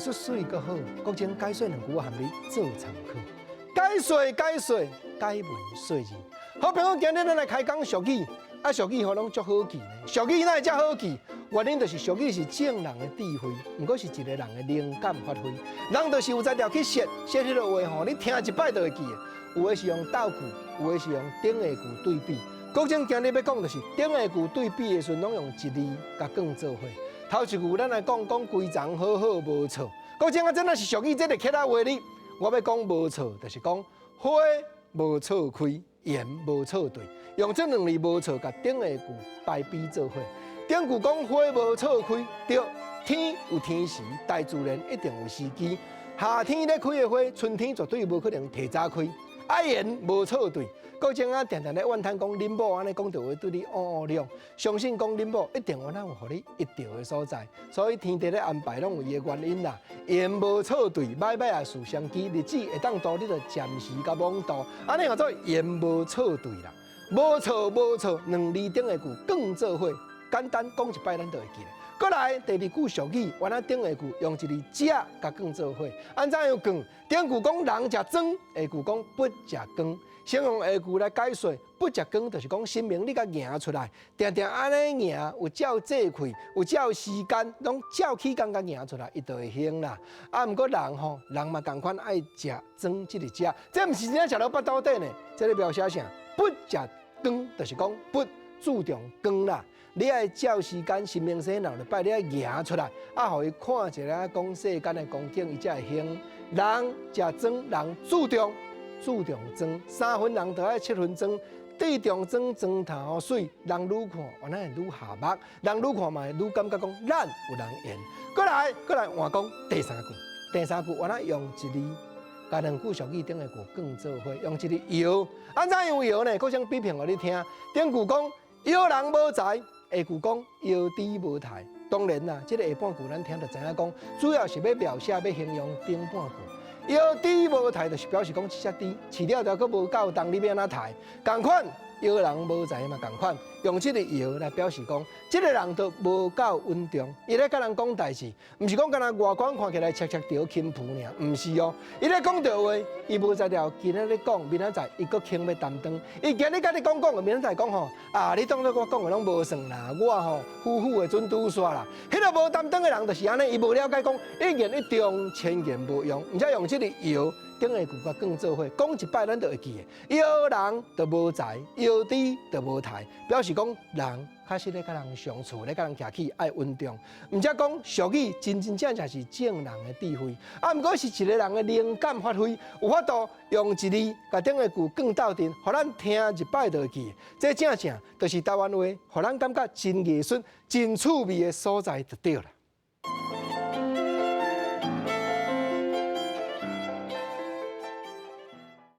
术水阁好，国情解说两句我含你做参考。解说，解文说字。好朋友，今日咱来开讲俗语，俗语吼拢足好记呢。俗语哪会遮好记？原因就是俗语是正人的智慧，毋过是一个人的灵感发挥。人就是有才调去写迄个话吼，你听一摆就会记的。有的是用倒句，有的是用顶下句对比。国情今日要讲就是顶下句对比的时阵，拢用一字甲讲做伙。头一句咱来讲规丛好好无错。国情啊，真若是俗语，这个客仔话哩。我要讲无错，就是讲花无错开，言无错对。用这两字无错，甲顶下句排比做伙。顶句讲花无错开，对，天有天时，大自然一定有时机。夏天咧开的花，春天绝对无可能提早开。言无错对。国情啊，常常咧怨叹讲恁某安尼讲着话对你亮，相信讲恁某一定有咱有互你一着的所在，所以天地咧安排拢有伊的原因啦。言无错对，歹歹啊事相机，日子会当度，你着暂时甲妄度，安尼叫做言无错对啦。无错，两字顶下句更做伙，简单讲一摆咱就会记咧。过来第二句俗语，原来顶下句用一字食甲更做伙，安怎样讲？顶句讲人食庄，下句讲不食羹。先用下句来解说，不食羹就是讲新明你甲赢出来，定定安尼赢，有照做开，有照时间，拢照起工甲赢出来，伊就会兴啦。毋过人吼，人嘛共款爱食庄即个食，这毋是真正食到腹肚底呢。这个描写啥？不食羹就是讲不注重羹啦。你爱照时间，新明生闹就摆你爱赢出来，互伊看一下讲世间的光景，伊才会兴。人食庄，人注重庄，3分人就爱7分庄，地重庄，庄头水，人愈看，原来愈下目，人愈看嘛愈感觉讲咱有人缘。过来换讲第三句，原来用一字，甲两句俗语顶下句更做伙，用一字摇，安怎样摇呢？我想比拼互你听。顶句讲摇人无才，下句讲摇猪无台。当然啦，这个下半句咱听就知影讲，主要是要描写要形容顶半句。摇猪无台，就是表示讲这只猪饲了条，佫无够重，你要安怎抬？同款，摇人无才嘛，同款，用这个摇来表示讲，这个人都无够稳重。伊咧甲人讲代志，毋是讲干那外观看起来赤条轻浮尔，毋是哦。伊咧讲着话，伊无才调，今仔咧讲，明仔载伊佫轻要担当。伊今日甲你讲，明仔载讲吼，你当作我讲的拢无算啦，我吼虎的准拄煞啦。迄个无担当的人就是安尼，伊无了解讲一言一中，千言无用，毋则用这个摇。顶下句甲更做伙，讲一摆咱就会记的。摇人就无才，摇猪就无台，表示讲人确实咧甲人相处，咧甲人徛起爱稳重。毋则讲俗语真正是正人的智慧，毋过是一个人的灵感发挥，有法度用一字甲顶下句更斗阵，互咱听一摆就会记。这正就是台湾话，互咱感觉真艺术、真趣味的所在就对了。